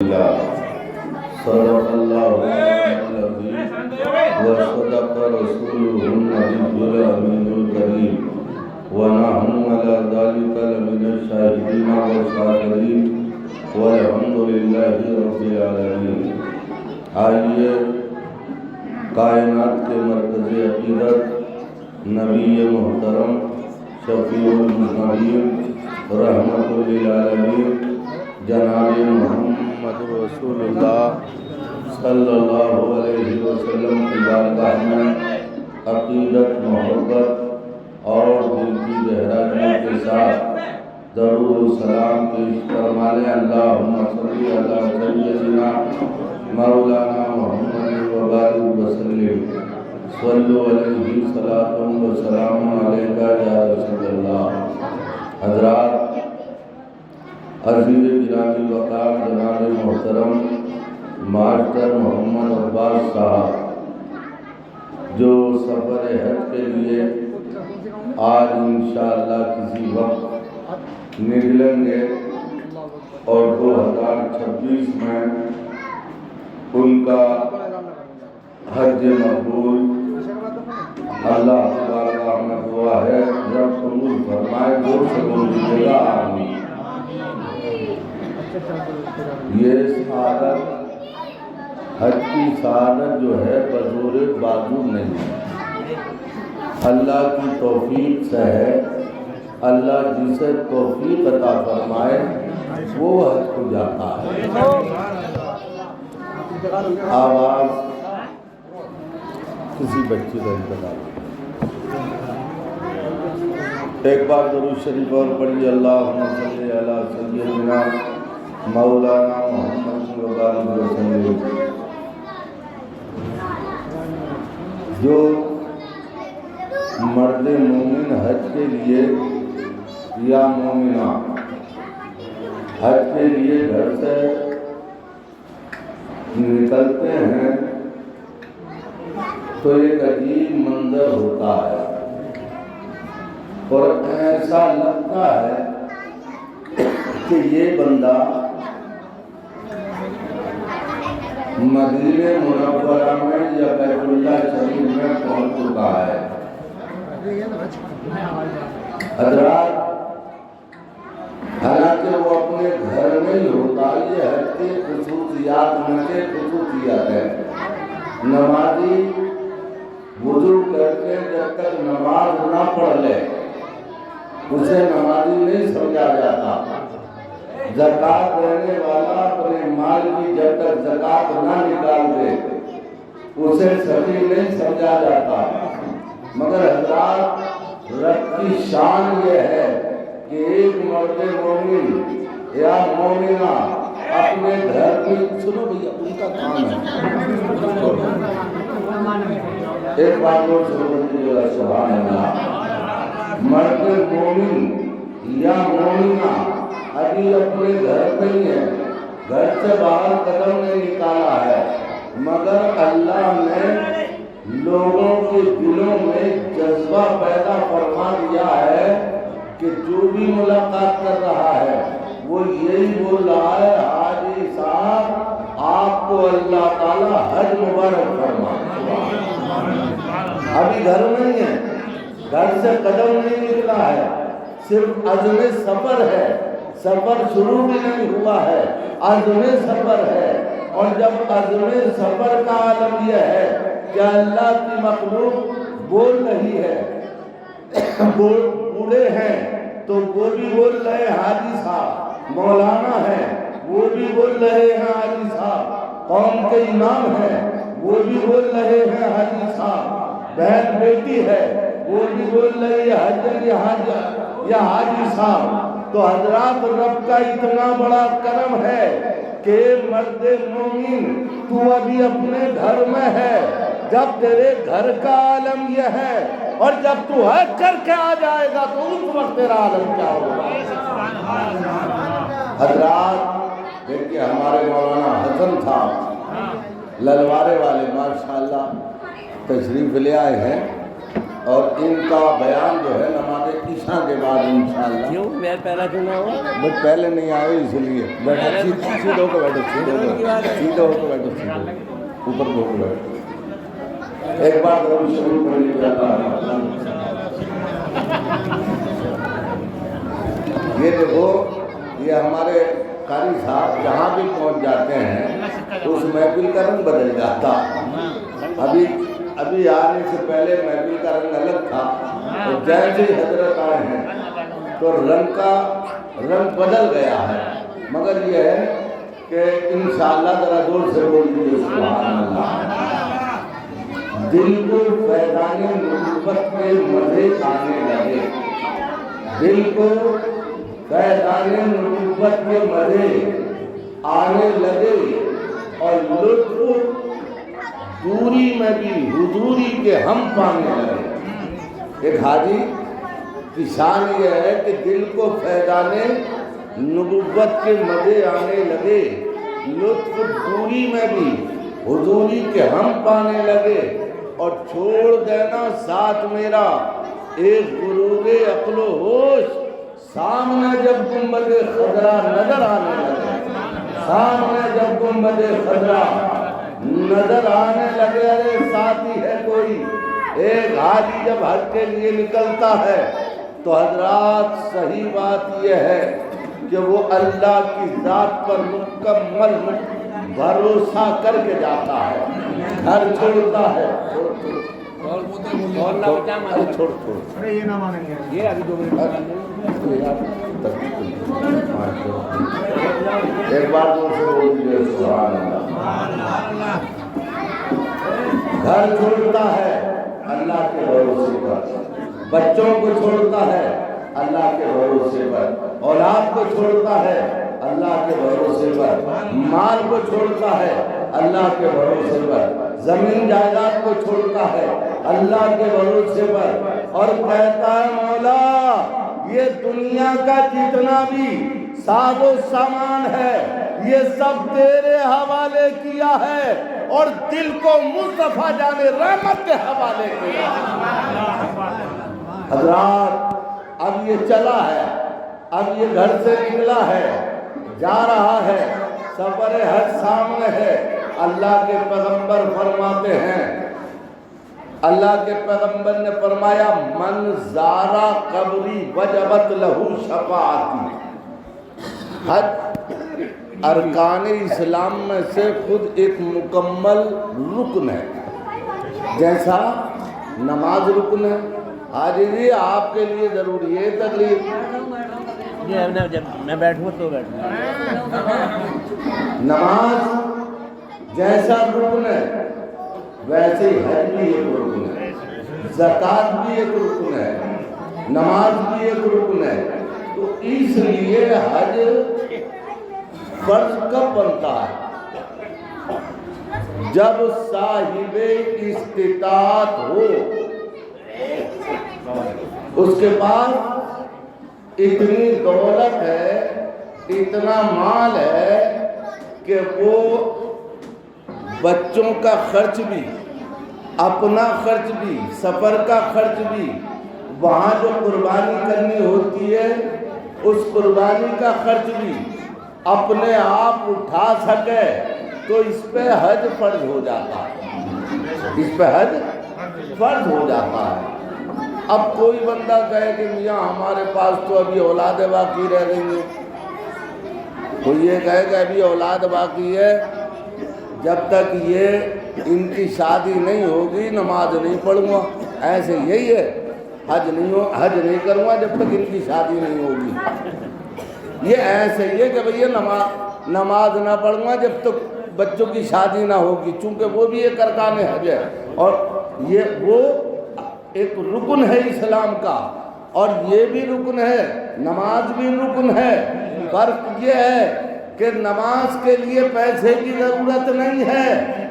صدق اللہ العظیم وصدق رسولہ النبی الامین الکریم ونحن علی ذلک لمن الشاہدین والشاکرین والحمدللہ رب العالمین۔ آئیے کائنات کے مرکز عقیدت نبی محترم شفیع المذنبین رحمت للعالمین جناب محمد رسول اللہ صلی اللہ علیہ وسلم کی بارگاہ میں عقیدت، محبت اور دل کی گہرائیوں کے ساتھ درود و سلام پیش فرمانے۔ اللہم صلی علی سیدنا مولانا محمد وبارک وسلم صلو علیہ صلاۃ و سلام علیکہ یا رسول اللہ۔ حضرات، عزیز گرامی وقار جناب محترم ماسٹر محمد عباس صاحب جو سفر حج کے لیے آج انشاءاللہ کسی وقت نکلیں گے اور 2026 میں ان کا حج مقبول اللہ تعالیٰ میں دعا ہے رب قبول فرمائے، زور سے بولیے گا آمین۔ یہ سعادت، حج کی سعادت جو ہے بزور بازو نہیں، اللہ کی توفیق سے ہے۔ اللہ جسے توفیق عطا فرمائے وہ حج کو جاتا ہے۔ آواز کسی بچے کا انتقال۔ ایک بار درود شریف اور پڑھی، اللہم صلی علی سیدنا مولانا محمد وبارک وسلم۔ جو مرد مومن حج کے لیے یا مومنہ حج کے لیے گھر سے نکلتے ہیں تو ایک عجیب منظر ہوتا ہے اور ایسا لگتا ہے کہ یہ بندہ مدینہ منورہ میں یا بیت اللہ شریف میں پہنچ چکا ہے۔ حضرات، حالانکہ وہ اپنے گھر میں ہی ہوتا، یہ حج کی خصوصیات میں سے خصوصیات ہے۔ نمازی وضو کر کے جب تک نماز نہ پڑھ لے اسے نمازی نہیں سمجھا جاتا۔ زکوٰۃ دینے والا اپنے مال کی جب تک زکوٰۃ نہ نکال دے اسے صحیح نہیں سمجھا جاتا۔ مگر حضرات، رب کی شان یہ ہے کہ ایک مرد مومن یا مومنہ اپنے گھر میں، سنو بھیا ان کا کام ہے، ایک بات اور سنو بھیا، سبحان اللہ۔ مرد مومن یا مومنہ ابھی اپنے گھر میں ہی ہے، گھر سے باہر قدم نہیں نکالا ہے، مگر اللہ نے لوگوں کے دلوں میں جذبہ پیدا فرما دیا ہے کہ جو بھی ملاقات کر رہا ہے وہ یہی بول رہا ہے، حاجی صاحب آپ کو اللہ تعالیٰ حج مبارک فرما۔ ابھی گھر میں ہی ہے، گھر سے قدم نہیں نکلا ہے، صرف عزم سفر ہے، سفر شروع بھی نہیں ہوا ہے، عزم سفر ہے۔ اور جب عزم سفر کا عالم یہ ہے کہ اللہ کی مخلوق بول رہی ہے، بوڑھے ہیں تو وہ بھی بول رہے ہیں حاجی صاحب، مولانا ہیں وہ بھی بول رہے ہیں حاجی صاحب، قوم کے امام ہیں وہ بھی بول رہے ہیں حاجی صاحب، بہن بیٹی ہے وہ بھی بول رہی ہے حجر یا حاجی صاحب۔ تو حضرات، رب کا اتنا بڑا کرم ہے کہ مرد مومن تو ابھی اپنے گھر میں ہے، جب تیرے گھر کا عالم یہ ہے اور جب تو حج کر کے آ جائے گا تو اس وقت تیرا عالم کیا ہوگا۔ حضرات، دیکھیں ہمارے مولانا حسن صاحب للوارے والے ماشاءاللہ تشریف لے آئے ہیں اور ان کا بیان جو ہے نماز عشاء کے بعد انشاءاللہ. کیوں میں پہلا کیوں نہ ہوا؟ بس پہلے نہیں آئے اس لیے. بیٹھو سیدھے ہو کے بیٹھو, سیدھے ہو کے بیٹھو, اوپر ہو کے بیٹھو. ایک بار ضرور شروع کر لیا تھا. یہ دیکھو, یہ ہمارے قاری صاحب جہاں بھی پہنچ جاتے ہیں اس محفل کا رنگ بدل جاتا. ابھی آنے سے پہلے محفل کا رنگ الگ تھا, اور جیسے ہی حضرت آئے ہیں تو رنگ بدل گیا ہے. مگر یہ ہے کہ انشاءاللہ ذرا زور سے بولیے سبحان اللہ. دل کو فیضان نبوت کے مزے آنے لگے, دل کو فیضان نبوت کے مزے آنے لگے, اور لطف دوری میں بھی حضوری کے ہم پانے لگے. ایک حاجی کی شان یہ ہے کہ دل کو فیضان نبوت کے مزے آنے لگے, لطف دوری میں بھی حضوری کے ہم پانے لگے, اور چھوڑ دینا ساتھ میرا ایک غرور عقل و ہوش, سامنے جب گنبد خضرا نظر آنے لگے, سامنے جب گنبد خضرا نظر آنے لگے. ارے ساتھی ہے کوئی, ایک حاجی جب حج کے لیے نکلتا ہے تو حضرات صحیح بات یہ ہے کہ وہ اللہ کی ذات پر مکمل بھروسہ کر کے جاتا ہے, گھر چھوڑتا ہے. ایک بار گھر چھوڑتا ہے اللہ کے بھروسے پر, بچوں کو چھوڑتا ہے اللہ کے بھروسے پر, اولاد کو چھوڑتا ہے اللہ کے بھروسے پر, مال کو چھوڑتا ہے اللہ کے بھروسے پر, زمین جائیداد کو چھوڑتا ہے اللہ کے بھروسے پر, اور کہتا ہے مولا یہ دنیا کا جتنا بھی ساز و سامان ہے یہ سب تیرے حوالے کیا ہے, اور دل کو مصطفیٰ جان رحمت کے حوالے کیا. حضرات اب یہ چلا ہے, اب یہ گھر سے نکلا ہے, جا رہا ہے, سفر حج سامنے ہے. اللہ کے پیغمبر فرماتے ہیں, اللہ کے پیغمبر نے فرمایا من زارا قبری وجبت لہو شفاعتی. حج ارکان اسلام میں سے خود ایک مکمل رکن ہے, جیسا نماز رکن ہے. حاجی جی آپ کے لیے ضروری ہے تکلیف, جب میں بیٹھوں تو بیٹھوں. نماز جیسا رکن ہے ویسے ہی حج بھی ایک رکن ہے, زکوٰۃ بھی ایک رکن ہے, نماز بھی ایک رکن ہے. تو اس لیے حج فرض کب بنتا ہے؟ جب صاحب استطاعت ہو, اس کے پاس اتنی دولت ہے, اتنا مال ہے کہ وہ بچوں کا خرچ بھی, اپنا خرچ بھی, سفر کا خرچ بھی, وہاں جو قربانی کرنی ہوتی ہے اس قربانی کا خرچ بھی اپنے آپ اٹھا سکے تو اس پہ حج فرض ہو جاتا ہے, اس پہ حج فرض ہو جاتا ہے. اب کوئی بندہ کہے کہ میاں ہمارے پاس تو ابھی اولاد باقی رہ گئی ہیں, کوئی یہ کہے کہ ابھی اولاد باقی ہے, جب تک یہ ان کی شادی نہیں ہوگی نماز نہیں پڑھوں گا. ایسے یہی ہے, حج نہیں کروں گا جب تک ان کی شادی نہیں ہوگی. یہ ایسے ہی ہے کہ بھئی نماز نہ پڑھوں گا جب تک بچوں کی شادی نہ ہوگی, چونکہ وہ بھی ایک ارکان حج ہے, اور یہ وہ ایک رکن ہے اسلام کا, اور یہ بھی رکن ہے, نماز بھی رکن ہے. فرق یہ ہے کہ نماز کے لیے پیسے کی ضرورت نہیں ہے,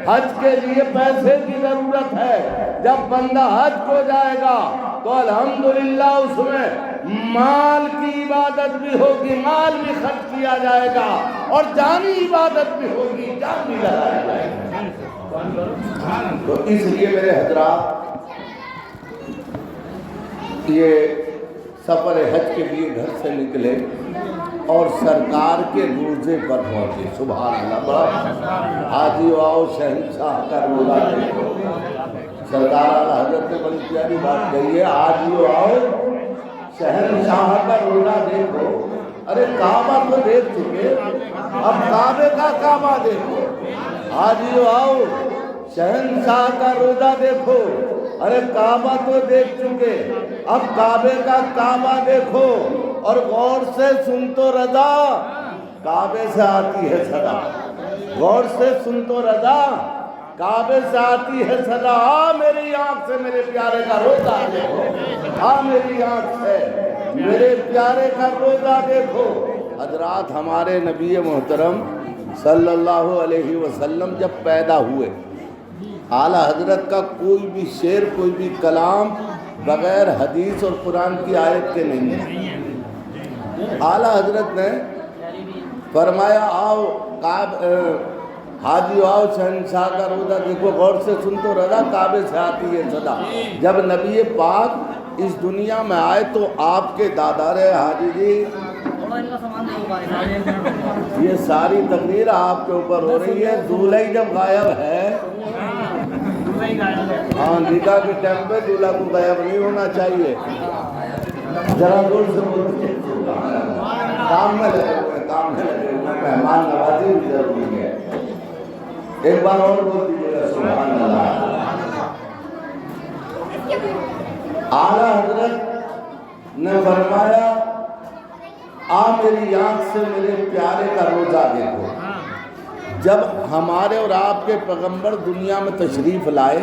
حج کے لیے پیسے کی ضرورت ہے. جب بندہ حج کو جائے گا تو الحمدللہ اس میں مال کی عبادت بھی ہوگی, مال بھی خرچ کیا جائے گا, اور جانی عبادت بھی ہوگی, جان بھی لگایا جائے گا. تو اس لیے میرے حضرات یہ سفر حج کے لیے گھر سے نکلے اور سرکار کے روزے پر پہنچے. سبحان اللہ. بڑا حاجی آؤ شہنشاہ کا روزہ دیکھو. سرکار اعلیٰ حضرت نے بڑی پیاری بات کہی ہے, حاجی آؤ شہنشاہ کا روزہ دیکھو. ارے کعبہ کو دیکھ چکے, اب کعبے کا کعبہ دیکھو. حاجی آؤ شہنشاہ کا روزہ دیکھو. ارے کعبہ تو دیکھ چکے, اب کعبے کا کعبہ دیکھو. اور غور سے سن تو رضا, کعبے سے آتی ہے صدا. غور سے سن تو رضا, کعبے سے آتی ہے صدا. آ میری آنکھ سے میرے پیارے کا روزہ دیکھو. آ میری آنکھ سے میرے پیارے کا روزہ دیکھو. حضرات, ہمارے نبی محترم صلی اللہ علیہ وسلم جب پیدا ہوئے, اعلیٰ حضرت کا کوئی بھی شعر, کوئی بھی کلام بغیر حدیث اور قرآن کی آیت کے نہیں ہے. اعلیٰ حضرت نے فرمایا آؤ حاجی آؤ شہنشاہ کا روزہ دیکھو. غور سے سن تو رضا, کعبے سے آتی ہے صدا. جب نبی پاک اس دنیا میں آئے تو آپ کے دادا رہے حاجی جی, یہ ساری تقریر آپ کے اوپر ہو رہی ہے. دولہا جب غائب ہے, ہاں نکاح کے ٹائم پہ دولہا کو غائب نہیں ہونا چاہیے. ذرا دور سے بولتے, کام میں لگے ہوئے, کام میں لگے ہوئے, مہمان نوازی بھی ضروری ہے. ایک بار اور بول دیجیے گا سبحان اللہ. اعلیٰ حضرت نے فرمایا آ میری آنکھ سے میرے پیارے کا روزہ دیکھو. جب ہمارے اور آپ کے پیغمبر دنیا میں تشریف لائے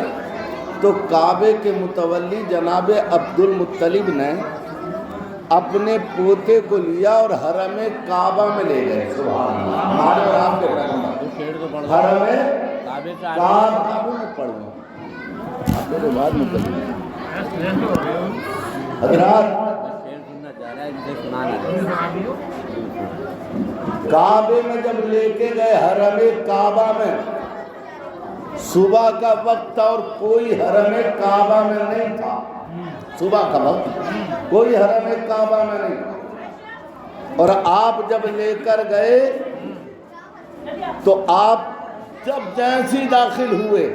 تو کعبے کے متولی جناب عبد المطلب نے اپنے پوتے کو لیا اور حرم کعبہ میں لے گئے. سبحان اللہ. ہمارے اور آپ کے پیغمبر حرم کعبہ میں پڑھ لوں میرے بعد مطلب حضرات, کعبے میں جب لے کے گئے حرم کعبہ میں, صبح کا وقت تھا اور کوئی حرم کعبہ میں نہیں تھا. صبح کا وقت, کوئی حرم کعبہ میں نہیں. اور آپ جب لے کر گئے تو آپ جب جیسی داخل ہوئے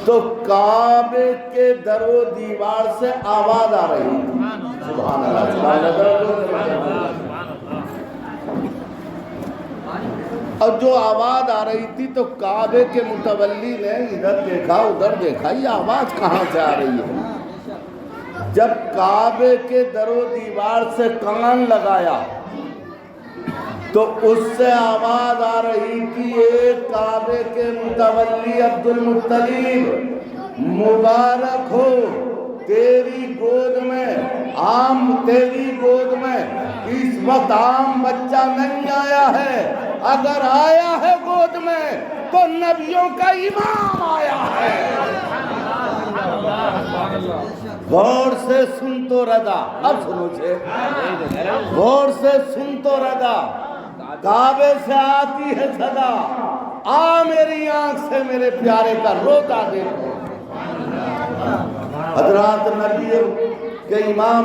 تو کعبے کے در و دیوار سے آواز آ رہی تھی. سبحان اللہ, سبحان اللہ. اور جو آواز آ رہی تھی تو کعبے کے متولی نے ادھر دیکھا ادھر دیکھا, یہ آواز کہاں سے آ رہی ہے. جب کعبے کے در و دیوار سے کان لگایا تو اس سے آواز آ رہی تھی, ایک کعبے کے متولی عبد المطلب مبارک ہو, تیری گود میں تیری گود میں اس وقت عام بچہ نہیں آیا ہے. اگر آیا ہے گود میں تو نبیوں کا امام آیا ہے. غور سے سن تو رضا, اب سنو چھے, غور سے سن تو رضا, کعبے سے آتی ہے صدا. آ میری آنکھ سے میرے پیارے کا روزہ دیکھو. حضرات, نبی کے امام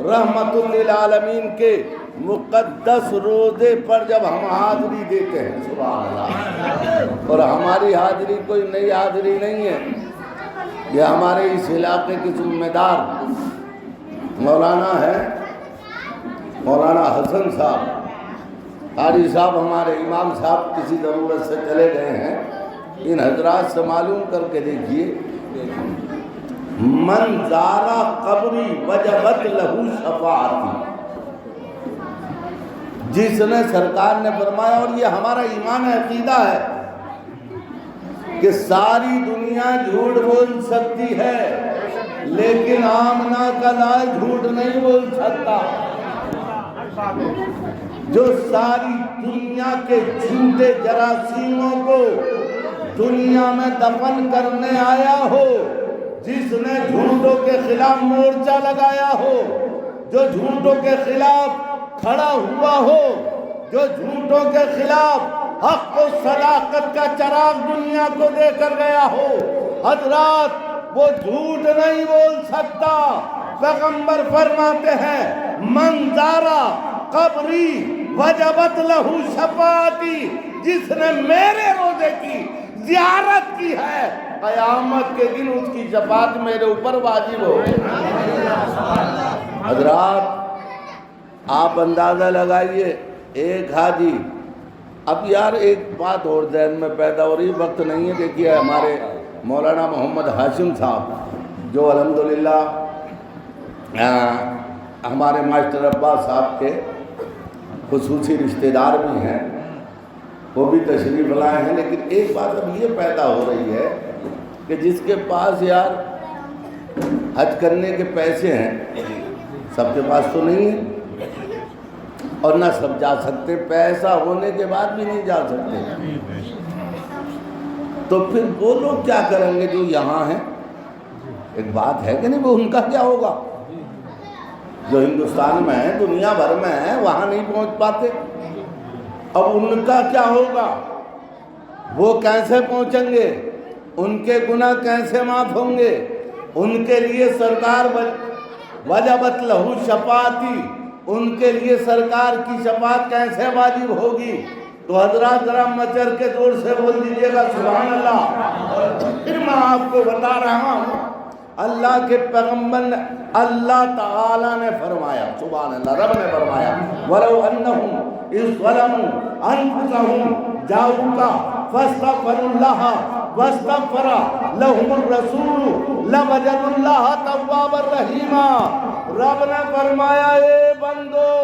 رحمت للعالمین کے مقدس روزے پر جب ہم حاضری دیتے ہیں, سبحان اللہ, اور ہماری حاضری کوئی نئی حاضری نہیں ہے, یہ ہمارے اس علاقے کے ذمہ دار مولانا ہے, مولانا حسن صاحب. قاری صاحب ہمارے امام صاحب کسی ضرورت سے چلے گئے ہیں, ان حضرات سے معلوم کر کے دیکھیے. من زارا قبری وجبت لہو شفاعتی, جس نے سرکار نے فرمایا, اور یہ ہمارا ایمان عقیدہ ہے کہ ساری دنیا جھوٹ بول سکتی ہے لیکن آمنہ کا لال جھوٹ نہیں بول سکتا. جو ساری دنیا کے جھوٹے جراثیموں کو دنیا میں دفن کرنے آیا ہو, جس نے جھوٹوں کے خلاف مورچہ لگایا ہو, جو جھوٹوں کے خلاف کھڑا ہوا ہو, جو جھوٹوں کے خلاف حق و صداقت کا چراغ دنیا کو دے کر گیا ہو, حضرات وہ جھوٹ نہیں بول سکتا. پیغمبر فرماتے ہیں من زارا قبری وجبت لہو شفاعتی، جس نے میرے روضے کی زیارت کی ہے قیامت کے دن اس کی شفاعت میرے اوپر واجب ہو۔ حضرات آپ اندازہ لگائیے، ایک حاجی، اب یار ایک بات اور ذہن میں پیدا ہو رہی، وقت نہیں ہے، دیکھیے ہمارے مولانا محمد ہاشم صاحب جو الحمدللہ ہمارے ماسٹر عباس صاحب کے خصوصی رشتہ دار بھی ہیں، وہ بھی تشریف لائے ہیں، لیکن ایک بات اب یہ پیدا ہو رہی ہے کہ جس کے پاس یار حج کرنے کے پیسے ہیں، سب کے پاس تو نہیں ہے اور نہ سب جا سکتے، پیسہ ہونے کے بعد بھی نہیں جا سکتے، تو پھر وہ لوگ کیا کریں گے جو یہاں ہیں؟ ایک بات ہے کہ نہیں، وہ ان کا کیا ہوگا؟ جو ہندوستان میں ہیں، دنیا بھر میں ہیں، وہاں نہیں پہنچ پاتے، اب ان کا کیا ہوگا؟ وہ کیسے پہنچیں گے؟ ان کے گناہ کیسے معاف ہوں گے؟ ان کے لیے سرکار وجبت لہو شفاعتی، ان کے لیے سرکار کی شفاعت کیسے واجب ہوگی؟ تو حضرات ذرا مچر کے زور سے بول دیجئے گا سبحان اللہ۔ پھر میں آپ کو بتا رہا ہوں، اللہ کے پیغمبر نے، اللہ تعالیٰ نے فرمایا، سبحان اللہ، رب نے فرمایا وَلَوْ أَنَّهُمْ إِذْ ظَلَمُوا أَنفُسَهُمْ جَاءُوكَ فَاسْتَغْفَرُوا اللَّهَ وَاسْتَغْفَرَ لَهُمُ الرَّسُولُ لَوَجَدُوا اللَّهَ تَوَّابًا رَحِيمًا۔ رب نے فرمایا اے بندو،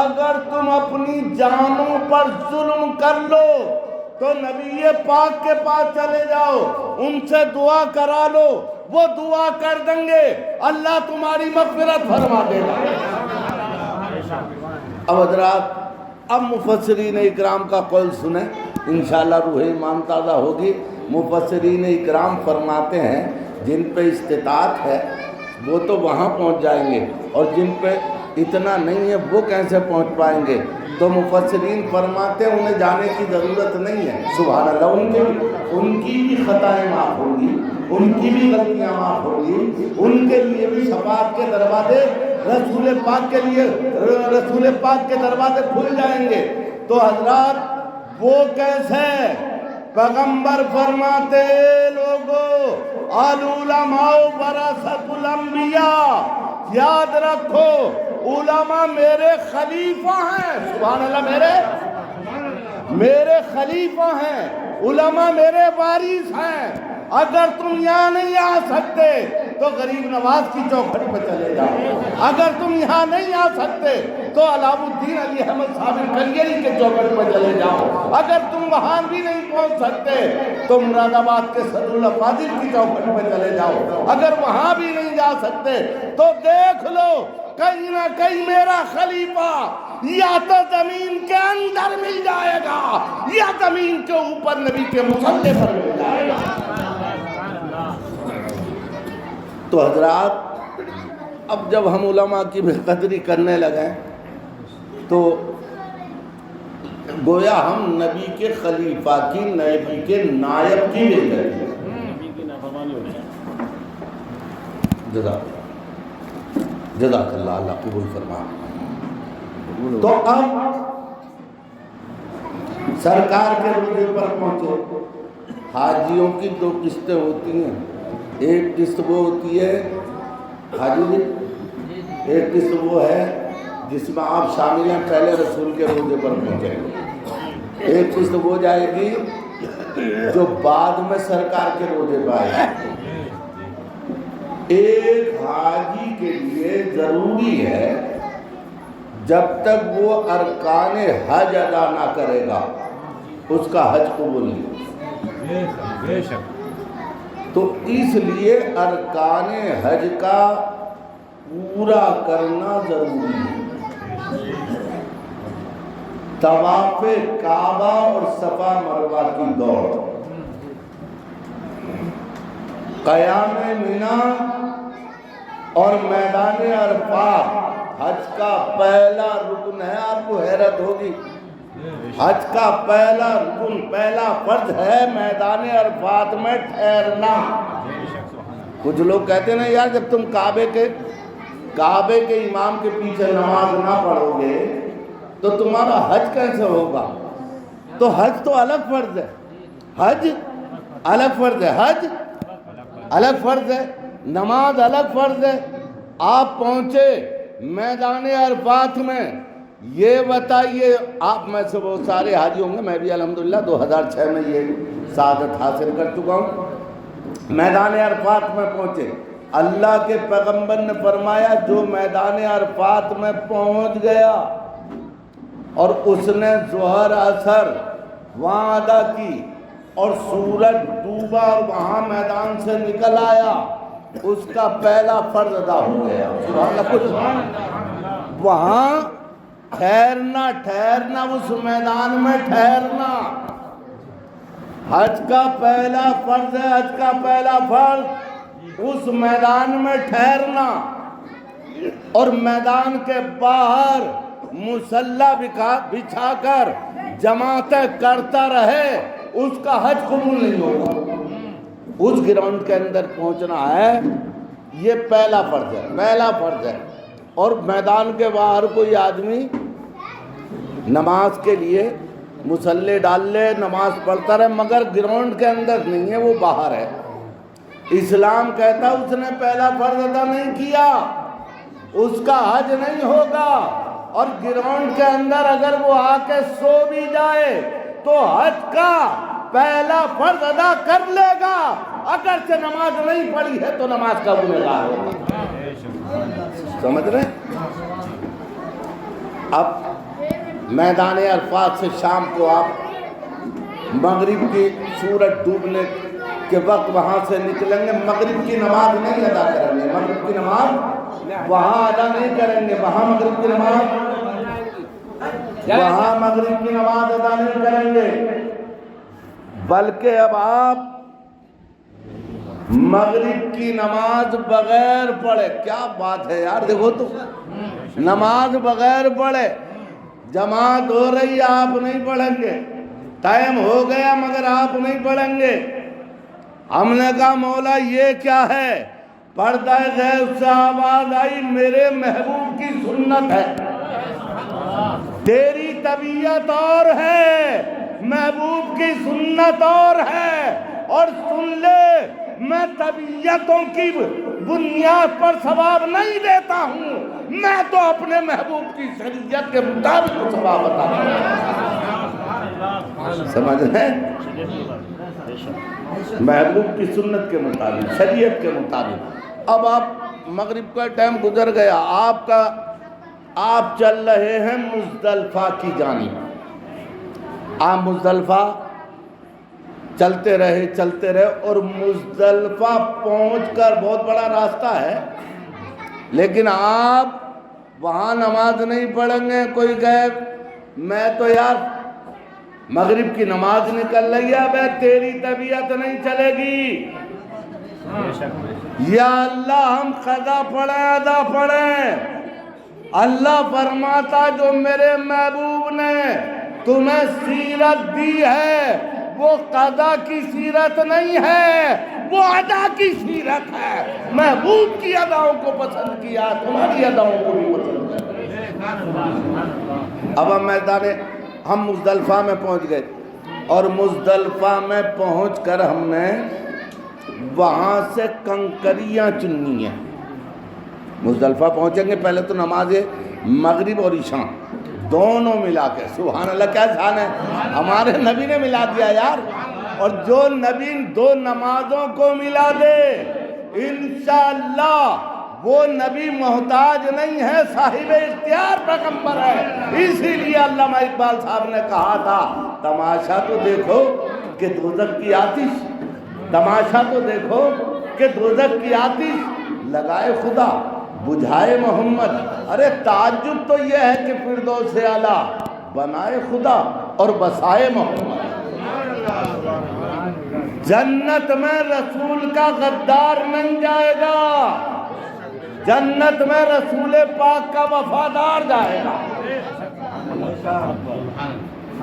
اگر تم اپنی جانوں پر ظلم کر لو تو نبی پاک کے پاس چلے جاؤ، ان سے دعا کرا لو، وہ دعا کر دیں گے، اللہ تمہاری مغفرت فرما دے گا۔ اب حضرات اب مفسرین اکرام کا قول سنیں، انشاءاللہ روح ایمان تازہ ہوگی۔ مفسرین اکرام فرماتے ہیں جن پہ استطاعت ہے وہ تو وہاں پہنچ جائیں گے، اور جن پہ اتنا نہیں ہے وہ کیسے پہنچ پائیں گے؟ تو مفسرین فرماتے ہیں انہیں جانے کی ضرورت نہیں ہے، سبحان اللہ، ان کی بھی خطائیں معاف ہوگی، ان کی بھی غلطیاں معاف ہوگی، ان کے لیے بھی شفاعت کے دروازے رسول پاک کے لیے رسول پاک کے دروازے کھل جائیں گے۔ تو حضرات وہ کیسے؟ پیغمبر فرماتے لوگو العلماء ورثۃ الانبیاء، یاد رکھو علماء میرے خلیفہ ہیں، سبحان اللہ، میرے خلیفہ ہیں، علماء میرے وارث ہیں۔ اگر تم یہاں نہیں آ سکتے تو غریب نواز کی چوکھٹ پہ چلے جاؤ، اگر تم یہاں نہیں آ سکتے تو علام الدین علی احمد صابر کنگری کے چوکھٹ پہ چلے جاؤ، اگر تم وہاں بھی نہیں پہنچ سکتے تو مراد آباد کے صدر اللہ فاضل کی چوکھٹ پہ چلے جاؤ، اگر وہاں بھی نہیں جا سکتے تو دیکھ لو کہیں نہ کہیں میرا خلیفہ یا تو زمین کے اندر مل جائے گا یا زمین کے اوپر نبی کے مصلی پر مل جائے گا۔ تو حضرات اب جب ہم علماء کی بے قدری کرنے لگے تو گویا ہم نبی کے خلیفہ کی، نبی کے نائب کی بے قدری، جزاک اللہ، اللہ قبول فرما۔ تو اب سرکار کے روضے پر پہنچے۔ حاجیوں کی دو قسطیں ہوتی ہیں، ایک قسط وہ ہوتی ہے حاجی جی، ایک قسط وہ ہے جس میں آپ شامل ہیں، پہلے رسول کے روضے پر پہنچے، ایک قسط وہ جائے گی جو بعد میں سرکار کے روضے پر آئے گی۔ ایک حاجی کے لیے ضروری ہے جب تک وہ ارکان حج ادا نہ کرے گا اس کا حج قبول نہیں، تو اس لیے ارکان حج کا پورا کرنا ضروری ہے۔ طواف کعبہ اور صفا مروہ کی دوڑ، قیام منی اور میدان عرفات حج کا پہلا رکن ہے۔ آپ کو حیرت ہوگی، حج کا پہلا رکن، پہلا فرض ہے میدان عرفات میں ٹھہرنا۔ کچھ لوگ کہتے ہیں نا یار جب تم کعبے کے کعبے کے امام کے پیچھے نماز نہ پڑھو گے تو تمہارا حج کیسے ہوگا؟ تو حج تو الگ فرض ہے، حج الگ فرض ہے، حج الگ فرض ہے، نماز الگ فرض ہے۔ آپ پہنچے میدان عرفات میں، یہ بتائیے، آپ میں سے بہت سارے حاجی ہوں گے، میں بھی الحمدللہ 2006 میں یہ سعادت حاصل کر چکا ہوں۔ میدان عرفات میں پہنچے، اللہ کے پیغمبر نے فرمایا جو میدان عرفات میں پہنچ گیا اور اس نے ظہر عصر وہاں ادا کی اور سورج ڈوبا اور وہاں میدان سے نکل آیا، اس کا پہلا فرض ادا ہو گیا۔ سبحان اللہ، کچھ وہاں ٹھہرنا اس میدان میں ٹھہرنا حج کا پہلا فرض ہے، حج کا پہلا فرض اس میدان میں ٹھہرنا، اور میدان کے باہر مصلی بچھا کر جماعتیں کرتا رہے، اس کا حج قبول نہیں ہوگا۔ اس گراؤنڈ کے اندر پہنچنا ہے، یہ پہلا فرض ہے، پہلا فرض ہے۔ اور میدان کے باہر کوئی آدمی نماز کے لیے مصلی ڈال لے، نماز پڑھتا رہے، مگر گراؤنڈ کے اندر نہیں ہے، وہ باہر ہے۔ اسلام کہتا ہے اس نے پہلا فرض ادا نہیں کیا، اس کا حج نہیں ہوگا۔ اور گراؤنڈ کے اندر اگر وہ آ کے سو بھی جائے تو حج کا پہلا فرض ادا کر لے گا، اگرچہ نماز نہیں پڑھی ہے تو نماز کا گنہگار ہوگا۔ سمجھ رہے؟ اب میدان عرفات سے شام کو آپ مغرب کی سورج ڈوبنے کے وقت وہاں سے نکلیں گے، مغرب کی نماز نہیں ادا کریں گے، مغرب کی نماز وہاں ادا نہیں کریں گے، وہاں مغرب کی نماز ادا نہیں کریں گے، بلکہ اب آپ مغرب کی نماز بغیر پڑھے، کیا بات ہے یار، دیکھو تو نماز بغیر پڑھے، جماعت ہو رہی ہے آپ نہیں پڑھیں گے، ٹائم ہو گیا مگر آپ نہیں پڑھیں گے۔ ہم نے کہا مولا یہ کیا ہے؟ پردہ غیب سے آواز آئی، میرے محبوب کی سنت ہے، تیری طبیعت اور ہے، محبوب کی سنت اور ہے، اور سن لے میں طبیعتوں کی بنیاد پر ثواب نہیں دیتا ہوں، میں تو اپنے محبوب کی شریعت کے مطابق ثواب بتاتا ہوں۔ سمجھ رہے ہیں؟ محبوب کی سنت کے مطابق، شریعت کے مطابق۔ اب آپ مغرب کا ٹائم گزر گیا، آپ چل رہے ہیں مزدلفہ کی جانب، آپ مزدلفہ چلتے رہے اور مزدلفہ پہنچ کر، بہت بڑا راستہ ہے لیکن آپ وہاں نماز نہیں پڑھیں گے۔ کوئی کہے میں تو یار مغرب کی نماز نکل رہی ہے، بے تیری طبیعت نہیں چلے گی، یا اللہ ہم قضا پڑھیں ادا پڑھیں۔ اللہ فرماتا جو میرے محبوب نے تمہیں سیرت دی ہے وہ قضا کی سیرت نہیں ہے، وہ ادا کی سیرت ہے۔ محبوب کی اداؤں کو پسند کیا، تمہاری اداؤں کو بھی پسند کیا۔ اب ہم مزدلفہ میں پہنچ گئے، اور مزدلفہ میں پہنچ کر ہم نے وہاں سے کنکریاں چننی ہیں۔ مزدلفہ پہنچیں گے، پہلے تو نماز مغرب اور عشاء دونوں ملا کے، سبحان اللہ کیا شان ہے، ہمارے نبی نے ملا دیا یار۔ اور جو نبی دو نمازوں کو ملا دے انشاءاللہ وہ نبی محتاج نہیں ہے، صاحب اختیار پیغمبر ہے۔ اسی لیے علامہ اقبال صاحب نے کہا تھا تماشا تو دیکھو کہ دوزخ کی آتش، تماشا تو دیکھو کہ دوزخ کی آتش لگائے خدا بجھائے محمد۔ ارے تعجب تو یہ ہے کہ فردوس اعلیٰ بنائے خدا اور بسائے محمد۔ جنت میں رسول کا غدار نہیں جائے گا، جنت میں رسول پاک کا وفادار جائے گا۔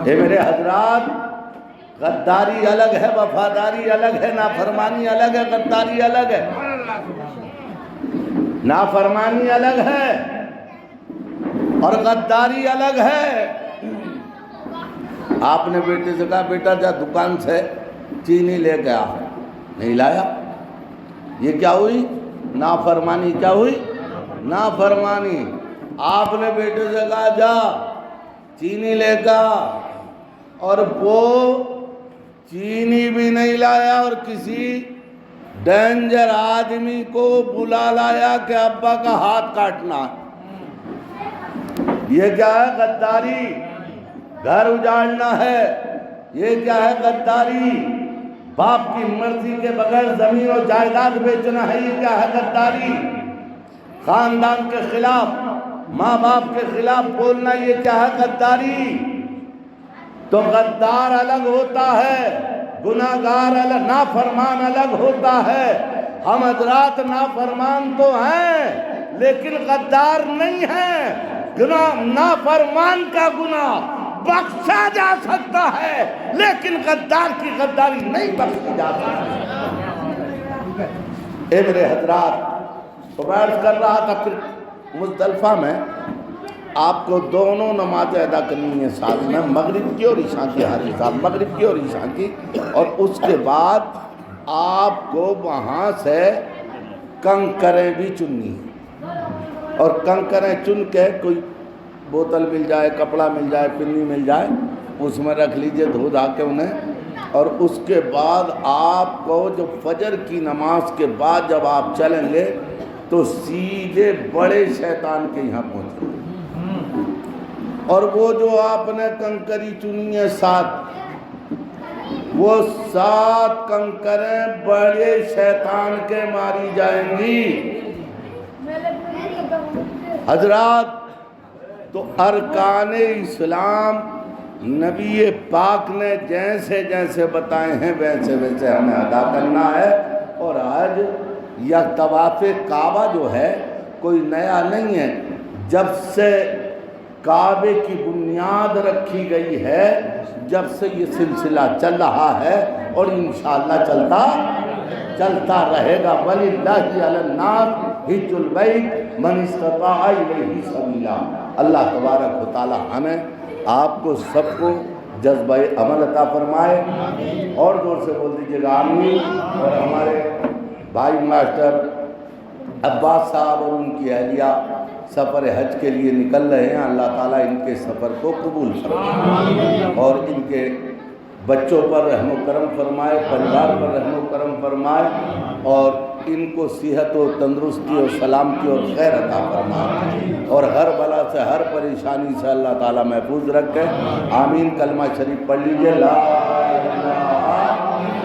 اے میرے حضرات، غداری الگ ہے، وفاداری الگ ہے، نافرمانی الگ ہے، غداری الگ ہے۔ نافرمانی الگ ہے اور غداری الگ ہے۔ آپ نے بیٹے سے کہا بیٹا جا دکان سے چینی لے کے آ، نہیں لایا، یہ کیا ہوئی؟ نافرمانی۔ کیا ہوئی؟ نافرمانی۔ آپ نے بیٹے سے کہا جا چینی لے کے آ، اور وہ چینی بھی نہیں لایا اور کسی ڈینجر آدمی کو بلا لایا کہ ابا کا ہاتھ کاٹنا۔ یہ کیا ہے؟ غداری۔ گھر اجاڑنا ہے، یہ کیا ہے؟ غداری۔ باپ کی مرضی کے بغیر زمین و جائیداد بیچنا ہے، یہ کیا ہے؟ غداری۔ خاندان کے خلاف، ماں باپ کے خلاف بولنا، یہ کیا ہے؟ غداری۔ تو غدار الگ ہوتا ہے، گناہگار الگ، نافرمان الگ ہوتا ہے۔ ہم حضرات نافرمان تو ہیں لیکن غدار نہیں ہیں۔ نافرمان کا گناہ بخشا جا سکتا ہے لیکن غدار کی غداری نہیں بخشی جا سکتی۔ اے میرے حضرات، تو میں عرض کر رہا تھا پھر مزدلفہ میں آپ کو دونوں نمازیں ادا کرنی ہے ساتھ میں، مغرب کی اور عشاء کی، حاجی صاحب مغرب کی اور عشاء کی، اور اس کے بعد آپ کو وہاں سے کنکریں بھی چننی ہیں، اور کنکریں چن کے کوئی بوتل مل جائے، کپڑا مل جائے، پنی مل جائے، اس میں رکھ لیجئے، دھو دھا کے انہیں، اور اس کے بعد آپ کو جو فجر کی نماز کے بعد جب آپ چلیں گے تو سیدھے بڑے شیطان کے یہاں پہنچیں گے، اور وہ جو آپ نے کنکری چنی ہے ساتھ، وہ 7 کنکریں بڑے شیطان کے ماری جائیں گی۔ حضرات، تو ارکان اسلام نبی پاک نے جیسے جیسے بتائے ہیں ویسے ویسے ہمیں ادا کرنا ہے، اور آج یہ طواف کعبہ جو ہے کوئی نیا نہیں ہے، جب سے کعبے کی بنیاد رکھی گئی ہے جب سے یہ سلسلہ چل رہا ہے اور انشاءاللہ چلتا رہے گا۔ وَلِلَّهِ عَلَى النَّاسِ حِجُّ الْبَيْتِ مَنِ اسْتَطَاعَ إِلَيْهِ سَبِيلًا۔ اللہ تبارک و تعالی ہمیں آپ کو سب کو جذبہ عمل عطا فرمائے، اور زور سے بول دیجیے گا آمین۔ اور ہمارے بھائی ماسٹر عباس صاحب اور ان کی اہلیہ سفر حج کے لیے نکل رہے ہیں، اللہ تعالیٰ ان کے سفر کو قبول فرمائے اور ان کے بچوں پر رحم و کرم فرمائے، پریوار پر رحم و کرم فرمائے، اور ان کو صحت و تندرستی اور سلامتی اور خیر عطا فرمائے، اور ہر بلا سے ہر پریشانی سے اللہ تعالیٰ محفوظ رکھے۔ آمین۔ کلمہ شریف پڑھ لیجئے، لا الہ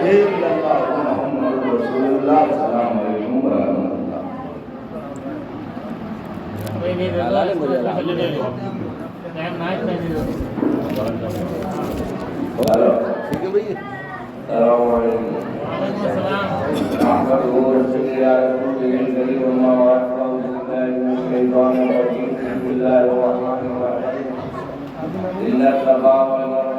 الا اللہ محمد رسول اللہ۔ السلام علیکم ورحمۃ اللہ۔ ٹھیک ہے بھائی، السلام علیکم۔ بسم اللہ الرحمن الرحیم۔